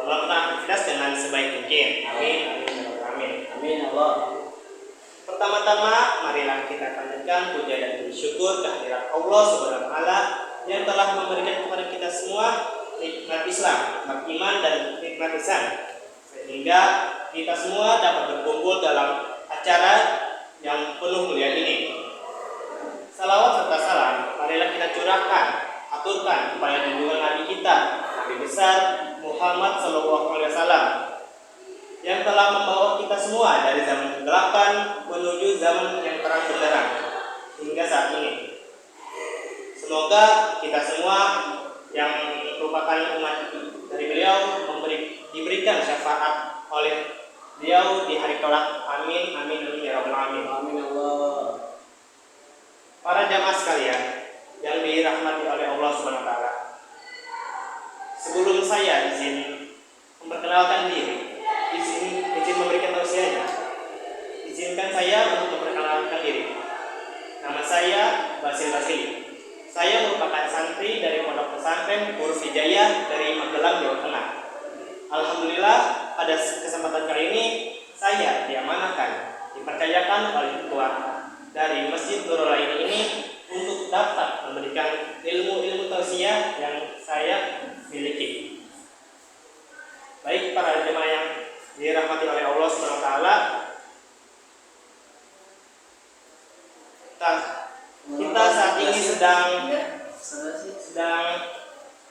melakukan aktivitas dengan sebaik mungkin. Amin. Amin. Amin Allah. Pertama-tama, marilah kita panjatkan puja dan bersyukur kehadirat Allah Subhanahu wa taala yang telah memberikan kepada kita semua nikmat Islam, nikmat iman dan nikmat ihsan, sehingga kita semua dapat berkumpul dalam acara yang penuh mulia ini. Salawat serta salam marilah kita curahkan, aturkan kepada junjungan Nabi kita, Nabi besar Muhammad SAW, yang telah membawa kita semua dari zaman kegelapan menuju zaman yang terang benderang hingga saat ini. Semoga kita semua yang merupakan umat dari beliau diberikan syafaat oleh beliau di hari kelak. Amin amin amin ya rabbal alamin. Amin Allah. Para jamaah sekalian yang dirahmati oleh Allah Subhanahu wa taala. Sebelum saya izin memperkenalkan diri, izin memberikan tausiahnya. Izinkan saya untuk memperkenalkan diri. Nama saya Basil Basili. Saya merupakan santri dari Pondok Pesantren Huruf Hidayah dari Magelang, Jawa Tengah. Alhamdulillah, pada kesempatan kali ini saya diamanahkan, dipercayakan oleh ketua dari Masjid Nurul Aini ini untuk dapat memberikan ilmu-ilmu tausiah yang saya miliki. Baik para jemaah yang dirahmati oleh Allah Subhanahu wa taala, kita saat ini sedang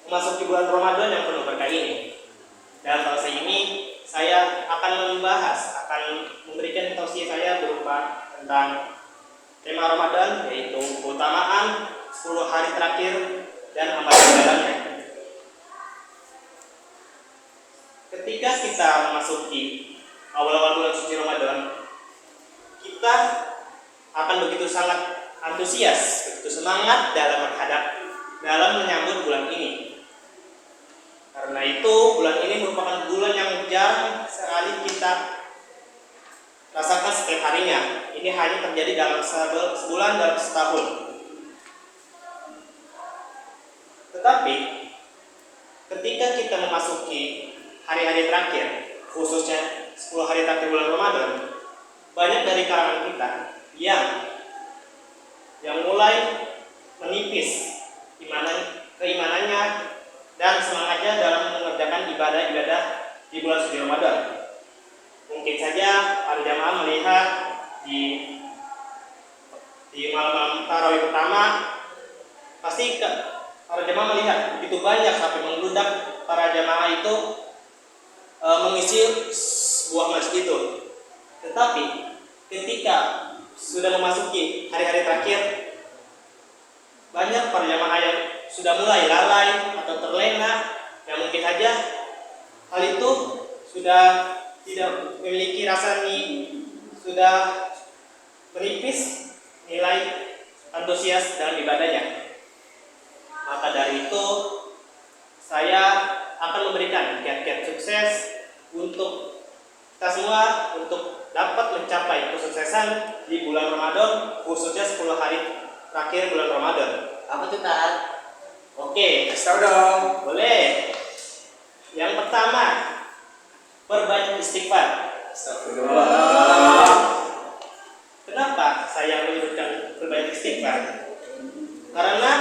memasuki bulan Ramadan yang penuh berkah ini. Dalam tausiah ini saya akan memberikan tausiah saya berupa tentang tema Ramadan, yaitu keutamaan 10 hari terakhir dan amalan ibadahnya. Ketika kita memasuki awal-awal bulan suci Ramadan, kita akan begitu sangat antusias, begitu semangat dalam menyambut bulan ini. Karena itu bulan ini merupakan bulan yang jarang sekali kita rasakan setiap harinya. Ini hanya terjadi dalam sebulan dalam setahun. Tetapi ketika kita memasuki hari-hari terakhir, khususnya 10 hari terakhir bulan Ramadan, banyak dari kalangan kita yang mulai menipis keimanannya dan semangatnya dalam mengerjakan ibadah-ibadah di bulan suci Ramadan. Mungkin saja para jamaah melihat di malam tarawih pertama, pasti para jamaah melihat begitu banyak sampai membludak para jamaah itu mengisi sebuah masjid itu. Tetapi ketika sudah memasuki hari-hari terakhir, banyak para jamaah yang sudah mulai lalai atau terlena, yang mungkin saja hal itu sudah tidak memiliki rasa sudah menipis nilai antusias dalam ibadahnya. Maka dari itu saya akan memberikan kiat-kiat sukses untuk kita semua untuk dapat mencapai kesuksesan di bulan Ramadan, khususnya 10 hari terakhir bulan Ramadan. Apa tuh Tat? Oke, kasih tahu dong. Boleh. Yang pertama, perbanyak istighfar. Astagfirullah. Kenapa saya menyebutkan perbanyak istighfar? Karena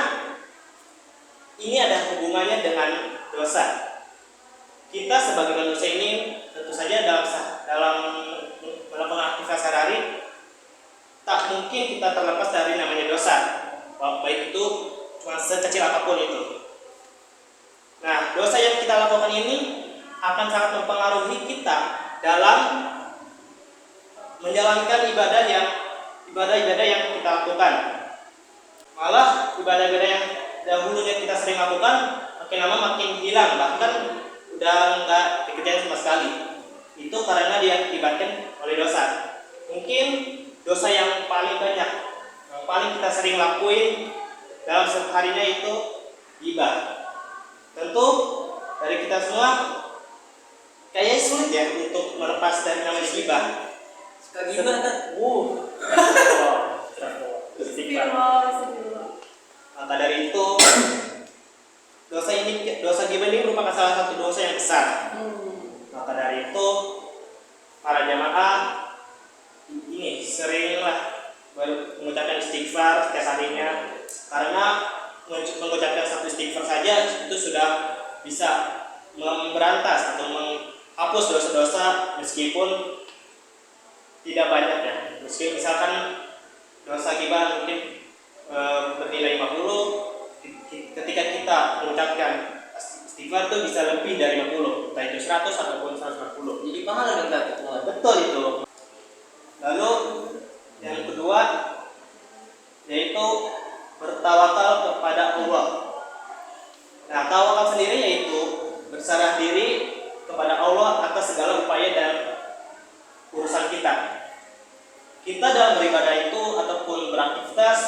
ini ada hubungannya dengan dosa. Kita sebagai manusia ini tentu saja dalam melakukan aktivitas sehari-hari tak mungkin kita terlepas dari namanya dosa, baik itu cuma sekecil apapun itu. Nah, dosa yang kita lakukan ini akan sangat mempengaruhi kita dalam menjalankan ibadah-ibadah yang kita lakukan. Malah ibadah-ibadah yang dahulunya kita sering lakukan makin lama makin hilang, bahkan udah nggak dikerjain sama sekali. Itu karena diakibatkan oleh dosa. Mungkin dosa yang paling banyak, yang paling kita sering lakuin dalam seharinya itu ghibah. Tentu dari kita semua kayaknya sulit ya untuk melepas dari namanya ghibah. Suka ghibah kan? Maka dari itu dosa ghibah ini merupakan salah satu dosa yang besar. saja itu sudah bisa memberantas atau menghapus dosa-dosa meskipun tidak banyak ya. Meski misalkan dosa ghibah mungkin bernilai 50, ketika kita mengucapkan istighfar itu bisa lebih dari 50, entah itu 100 ataupun 140. Jadi pahala dong Kak. Betul itu. Lalu yang kedua yaitu bertawakal kepada Allah. Nah, tawakal sendiri yaitu berserah diri kepada Allah atas segala upaya dan urusan kita. Kita dalam beribadah itu ataupun beraktivitas,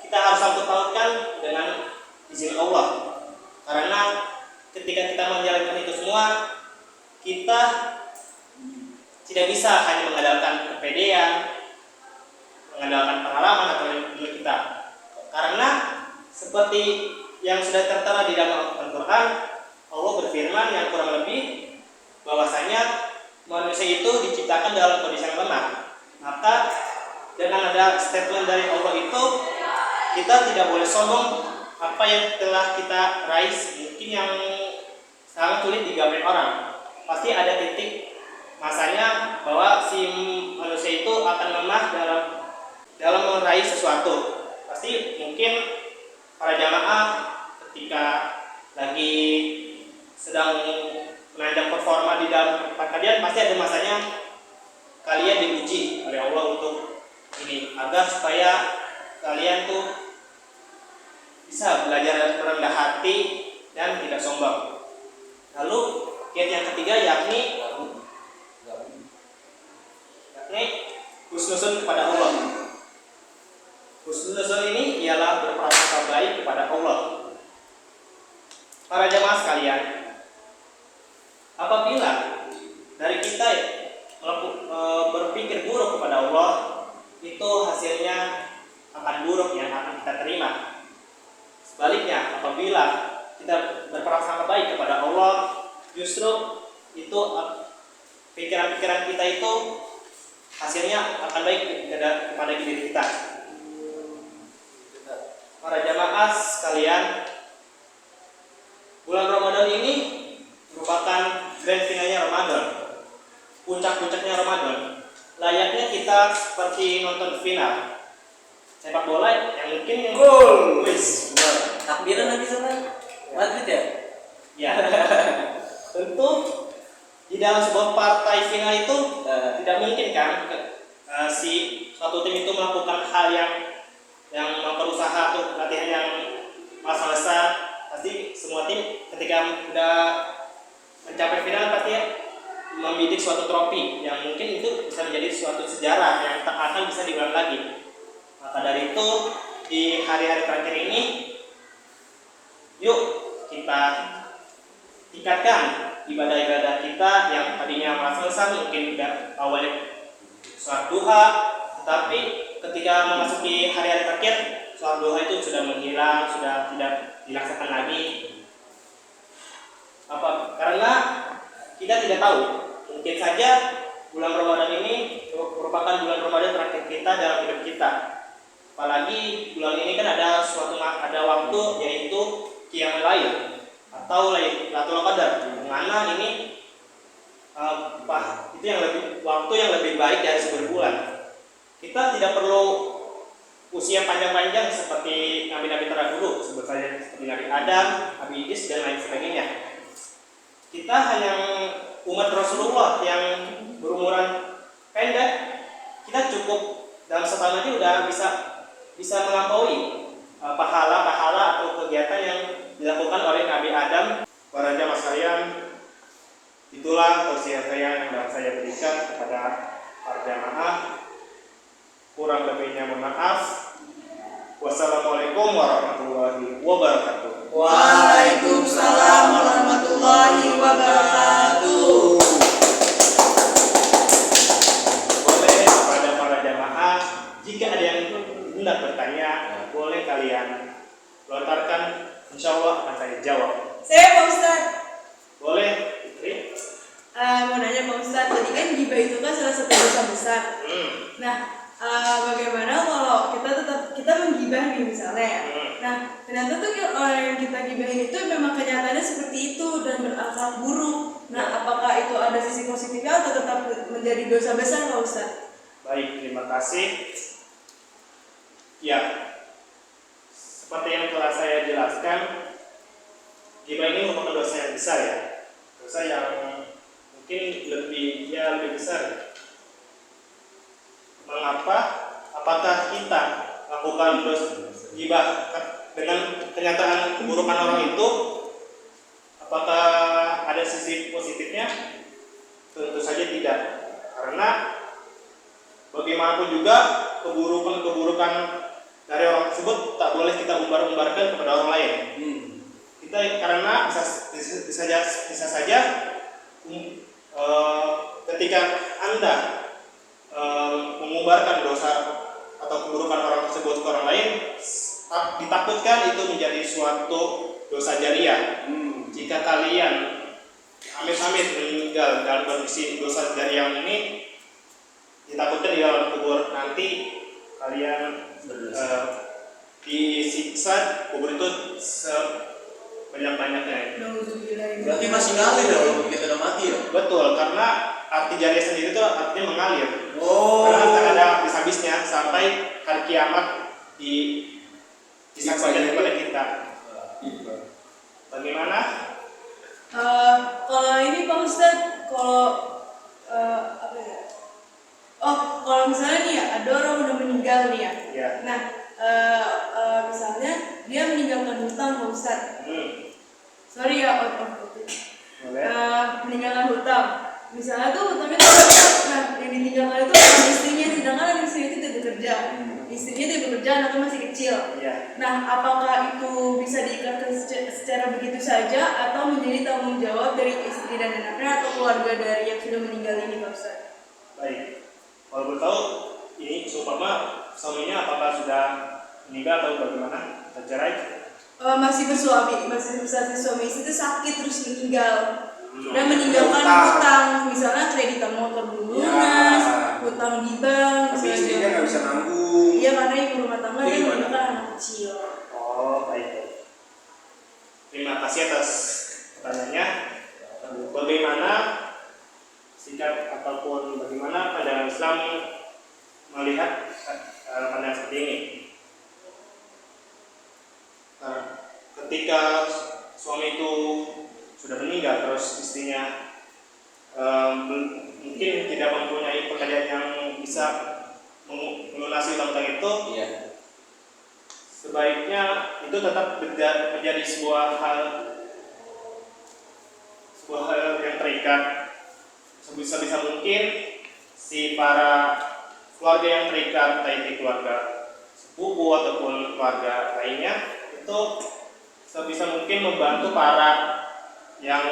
kita harus sangkut pautkan dengan izin Allah. Karena ketika kita menjalankan itu semua, kita tidak bisa hanya mengandalkan kepedean, mengandalkan pengalaman atau ilmu kita. Karena seperti yang sudah tertera di dalam Al-Quran, Allah berfirman yang kurang lebih bahwasanya manusia itu diciptakan dalam kondisi yang lemah. Maka dengan ada statement dari Allah itu, kita tidak boleh sombong apa yang telah kita raih. Mungkin yang sangat sulit digapai orang, pasti ada titik masanya bahwa si manusia itu akan lemah dalam meraih sesuatu. Pasti mungkin para jamaah ketika lagi sedang menanjak performa di dalam tempat kalian, pasti ada masanya kalian diuji oleh Allah untuk ini, agar supaya kalian tuh bisa belajar merendah hati dan tidak sombong. Lalu kiat yang ketiga yakni husnuzon kepada Allah. Husnuzon ini ialah berprasangka baik kepada Allah. Para jamaah sekalian, apabila dari kita berpikir buruk kepada Allah, itu hasilnya akan buruk yang akan kita terima. Sebaliknya, apabila kita berprasangka baik kepada Allah, justru itu pikiran-pikiran kita itu hasilnya akan baik kepada diri kita. Para jamaah sekalian, bulan Ramadan ini merupakan grand finalnya Ramadan, puncak-puncaknya Ramadan. Layaknya kita seperti nonton final sepak bola yang mungkin gol, Takbiran nanti sana Madrid ya? Ya. Tentu di dalam sebuah partai final itu tidak mungkin kan si suatu tim itu melakukan hal yang berusaha untuk latihan yang malas-malasan. Pasti semua tim ketika sudah mencapai final pasti membidik suatu trofi yang mungkin itu bisa menjadi suatu sejarah yang tak akan bisa diulang lagi. Maka dari itu di hari-hari terakhir ini, yuk kita tingkatkan ibadah-ibadah kita yang tadinya malas-malasan, mungkin tidak awalnya sholat duha, tetapi ketika memasuki hari-hari terakhir, sholat duha itu sudah menghilang, sudah tidak dilaksanakan lagi. Karena kita tidak tahu, mungkin saja bulan Ramadan ini merupakan bulan Ramadan terakhir kita dalam hidup kita. Apalagi bulan ini kan ada waktu yaitu Qiyamul Lail atau Lailatul Qadar, di mana ini itu waktu yang lebih baik dari sebulan. Kita tidak perlu usia panjang-panjang seperti nabi-nabi terdahulu, sebut saja seperti Nabi Adam, Nabi Idris dan lain sebagainya. Kita hanya umat Rasulullah yang berumuran pendek, kita cukup dalam setahun aja udah bisa melampaui pahala-pahala atau kegiatan yang dilakukan oleh Nabi Adam. Para jamaah sekalian, itulah tausiah saya yang dapat saya berikan kepada para jamaah. Kurang lebihnya mohon maaf. Wassalamualaikum warahmatullahi wabarakatuh. Waalaikumsalam warahmatullahi wabarakatuh. Boleh kepada para jamaah, jika ada yang hendak bertanya, boleh kalian lontarkan, insya Allah akan saya jawab. Saya Pak Ustadz. Boleh, Fitri? Mau nanya Pak Ustadz, tadi kan ghibah itu kan salah satu dosa besar. Nah, bagaimana kalau kita menggibah nih misalnya ya. Nah, ternyata tuh orang yang kita gibahin itu memang kenyataannya seperti itu dan berakhlak buruk. Nah, apakah itu ada sisi positifnya atau tetap menjadi dosa besar, Pak Ustaz? Baik, terima kasih. Ya, seperti yang telah saya jelaskan, ghibah ini merupakan dosa yang besar ya, dosa yang mungkin lebih besar. Mengapa? Apakah kita lakukan ghibah dengan kenyataan keburukan orang itu? Apakah ada sisi positifnya? Tentu saja tidak, karena bagaimanapun juga keburukan dari orang tersebut tak boleh kita umbar-umbarkan kepada orang lain. Kita karena bisa saja ketika Anda mengumbarkan dosa atau keburukan orang tersebut ke orang lain, ditakutkan itu menjadi suatu dosa jariah. Jika kalian amit-amit meninggal dalam kondisi dosa jariah ini, ditakutkan di dalam kubur nanti kalian disiksa kubur itu sebanyak-banyaknya. Berarti masih ngalir ya kalau kita udah mati ya? Betul, karena arti jariah sendiri itu artinya mengalir. Oh. Karena tak ada habis-habisnya sampai hari kiamat disampaikan kepada kita. Bagaimana? Kalau ini Pak Ustadz, apa ya? Kalau misalnya nih ya, ada orang udah meninggal nih ya. Ya. Nah, misalnya dia meninggalkan hutang Pak Ustadz. Sorry ya, meninggalkan hutang. Misalnya tuh hutangnya tuh nah yang ditinggalkan itu istrinya, sedangkan istrinya itu tidak bekerja. Istrinya tidak bekerja, anaknya masih kecil. Ya. Nah, apakah itu bisa diikatkan secara begitu saja atau menjadi tanggung jawab dari istri dan anaknya atau keluarga dari yang sudah meninggal ini, Pak Ustaz? Baik. Kalau boleh tahu, ini seumpama suaminya apakah sudah meninggal atau bagaimana? Tercerai? Masih bersuami, suami istri itu sakit terus meninggal. Dan meninggalkan hutang, misalnya kreditan motor belum lunas, hutang di bank. Tapi istrinya nggak bisa nanggung. Iya, karena ibu rumah tangga dan meninggalkan anak kecil. Oh, baik. Terima kasih atas pertanyaannya. Bagaimana sikap ataupun bagaimana pandangan Islam melihat pandangan seperti ini? Ketika suami itu sudah meninggal, terus istrinya mungkin tidak mempunyai pekerjaan yang bisa melunasi utang itu, sebaiknya itu tetap menjadi sebuah hal yang terikat. Sebisa mungkin si para keluarga yang terikat, baik di keluarga sepupu ataupun keluarga lainnya, itu sebisa mungkin membantu para yang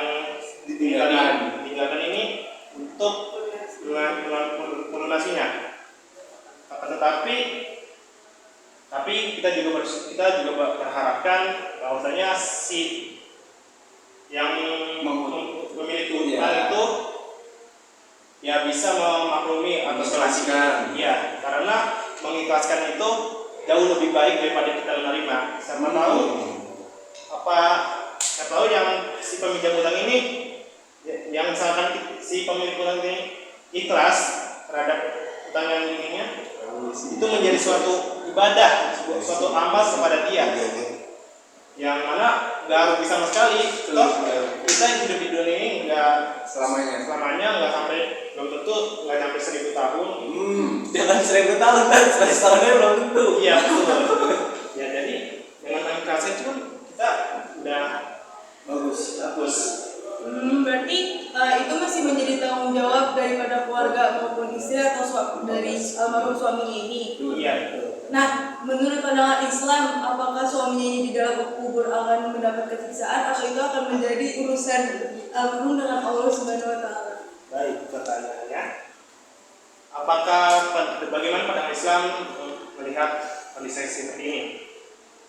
ditinggalkan ini untuk melunasinya. Tapi kita juga berharapkan bahwasanya si yang memiliki utang itu ya bisa memaklumi atau mengikhlaskan. Ya, karena mengikhlaskan itu jauh lebih baik daripada kita menerima. Siapa tahu yang si peminjam utang ini, yang misalkan si pemilik utang ini ikhlas terhadap utang yang ininya, itu menjadi suatu ibadah, suatu amal kepada dia, yang mana nggak rugi sama sekali. Toh kita yang hidup di dunia ini nggak selamanya, nggak sampai, belum tentu nggak sampai 1000 tahun. Jangan 1000 tahun kan, 100 tahunnya belum tentu. Iya, betul. Ya, jadi dengan mengikhlaskan itu kita udah bagus. Berarti itu masih menjadi tanggung jawab daripada keluarga maupun istri atau dari almarhum suaminya ini. Iya. Nah, menurut pandangan Islam, apakah suaminya ini di dalam kubur akan mendapatkan siksaan atau itu akan menjadi urusan almarhum dengan Allah Subhanahu Wa Taala? Baik, pertanyaannya, bagaimana pandangan Islam melihat kondisi seperti ini?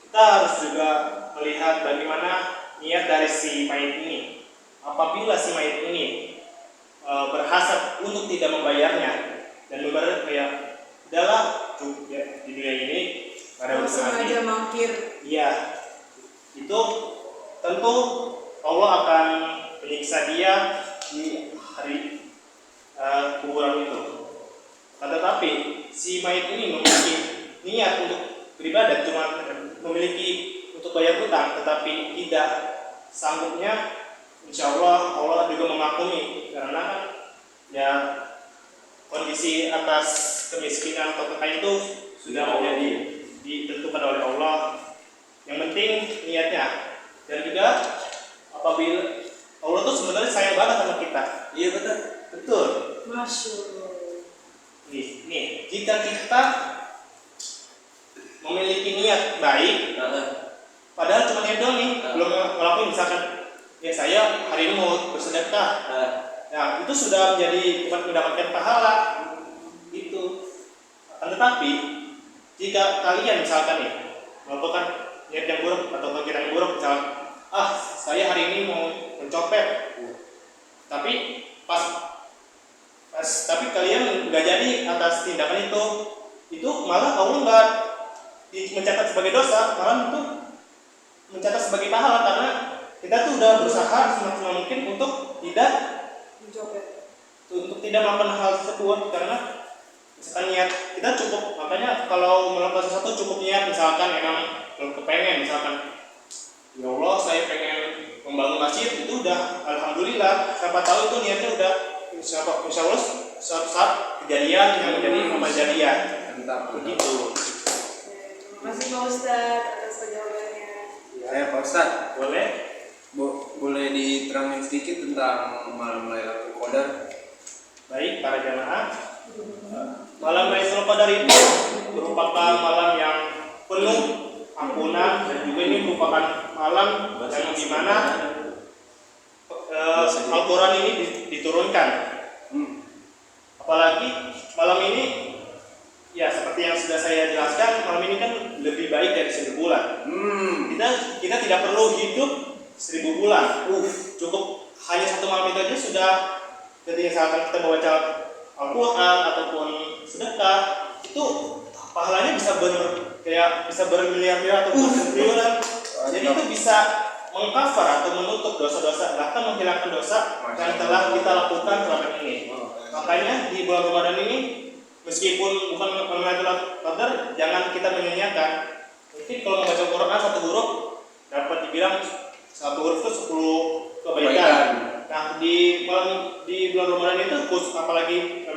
Kita harus juga melihat bagaimana niat dari si mayit ini. Apabila si mayit ini berhasad untuk tidak membayarnya dan udahlah cukup ya di dunia ini pada Langsung urusan aja mangkir. Iya, itu tentu Allah akan menyiksa dia di hari kuburan itu. Tetapi si mayit ini memiliki niat untuk beribadah, cuma memiliki untuk bayar utang, tetapi tidak sanggupnya, insya Allah juga memaklumi karena kan ya kondisi atas kemiskinan atau kekayaan itu sudah menjadi ditentukan oleh Allah. Yang penting niatnya. Dan juga apabila Allah tuh sebenarnya sayang banget sama kita. Iya betul. Betul. Masya Allah. Nih, jika kita memiliki niat baik, padahal cuma niat doang nih, belum ngelakuin, misalkan ya saya hari ini mau bersedekah, nah itu sudah menjadi mendapatkan pahala itu. Tetapi jika kalian misalkan nih melakukan niat yang buruk atau pikiran yang buruk, misalkan saya hari ini mau mencopet, tapi tapi kalian nggak jadi atas tindakan itu malah Allah nggak mencatat sebagai dosa, malah itu mencatat sebagai pahala karena kita tuh udah berusaha semaksimal mungkin untuk tidak melakukan hal tersebut. Karena misalkan niat kita cukup, makanya kalau melakukan sesuatu cukup niat, misalkan emang kepengen, misalkan ya Allah saya pengen membangun masjid, itu udah alhamdulillah, siapa tahu itu niatnya udah insya Allah suatu saat kejadian yang menjadi amal jariah. Mantap. Begitu. Terima kasih Pak Ustadz atas penjawabannya. Ya Pak Ustadz, Boleh? boleh diterangin sedikit tentang malam Lailatul Qadar? Baik para jamaah, malam Lailatul Qadar itu merupakan malam yang penuh ampunan, dan juga ini merupakan malam yang dimana Al-Quran ini diturunkan. Apalagi malam ini, ya seperti yang sudah saya jelaskan, malam ini kan lebih baik dari 1000 bulan. Kita tidak perlu hidup 1000 bulan. Cukup hanya satu malam itu aja sudah. Ketika misalkan kita membaca Al-Quran ataupun sedekah, itu pahalanya bisa bermiliar-miliar atau bertriliunan. Jadi itu bisa mengcover atau menutup dosa-dosa, bahkan menghilangkan dosa yang telah kita lakukan selama ini. Makanya di bulan Ramadan ini, meskipun bukan Lailatul Qadar, jangan kita menyanyiakan. Mungkin kalau membaca Al-Quran satu huruf dapat dibilang satu huruf itu 10 kebaikan. Nah di bulan Ramadan itu khusus, apalagi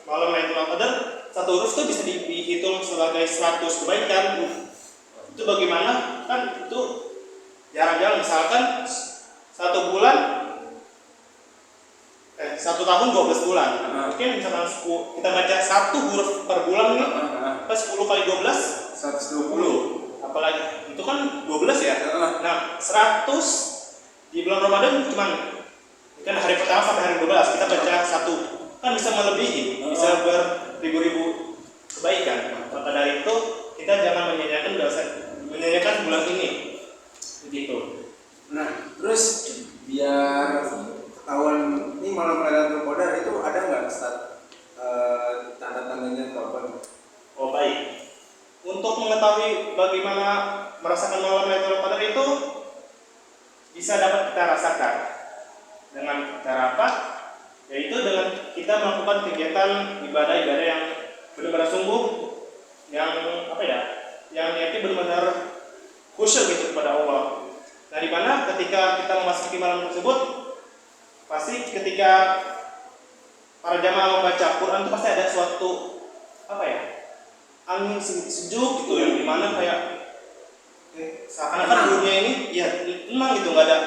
malam Lailatul Qadar, satu huruf itu bisa dihitung sebagai 100 kebaikan. Itu bagaimana? Kan itu jarang-jarang, misalkan satu tahun 12 bulan. Mungkin misalkan kita baca satu huruf per bulan nih, 10 kali 12 120. apalagi itu kan 12 ya. Nah 100 di bulan Ramadan cuman kan hari pertama sampai hari 12 kita baca satu, kan bisa melebihi, bisa beribu-ribu kebaikan. Maka dari itu kita jangan menyanyiakan bulan ini begitu. Nah, terus biar ketahuan ini malam Lailatul Qadar itu ada nggak Ustaz tanda-tandanya atau apa? Oh baik. Untuk mengetahui bagaimana merasakan malam Lailatul Qadar itu bisa dapat kita rasakan dengan cara apa? Yaitu dengan kita melakukan kegiatan ibadah-ibadah yang benar-benar sungguh, yang yang niatnya benar-benar khusyuk gitu kepada Allah. Nah, di mana ketika kita memasuki malam tersebut, pasti ketika para jamaah membaca Quran itu pasti ada suatu angin sejuk gitu, yang dimana kayak seakan-akan dunia ini ya tenang gitu, nggak ada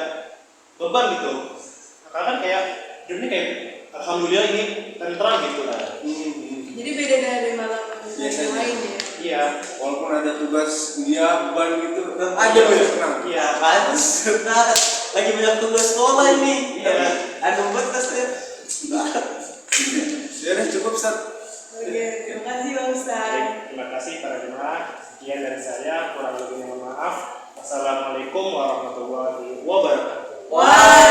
beban gitu. Seakan-akan kayak dunia kayak alhamdulillah ini tenang gitu lah. Jadi beda dari malam yang lain ya. Iya. Walaupun ada tugas dia beban gitu, Ada tenang. Iya. Pantes, lagi banyak tugas sekolah ini. Iya. Ada buat tesnya. Ya cukup Ustaz. Oke, terima kasih Pak Ustadz. Baik, terima kasih para jemaah. Sekian dari saya, kurang lebihnya mohon maaf. Wassalamualaikum warahmatullahi wabarakatuh. Wah.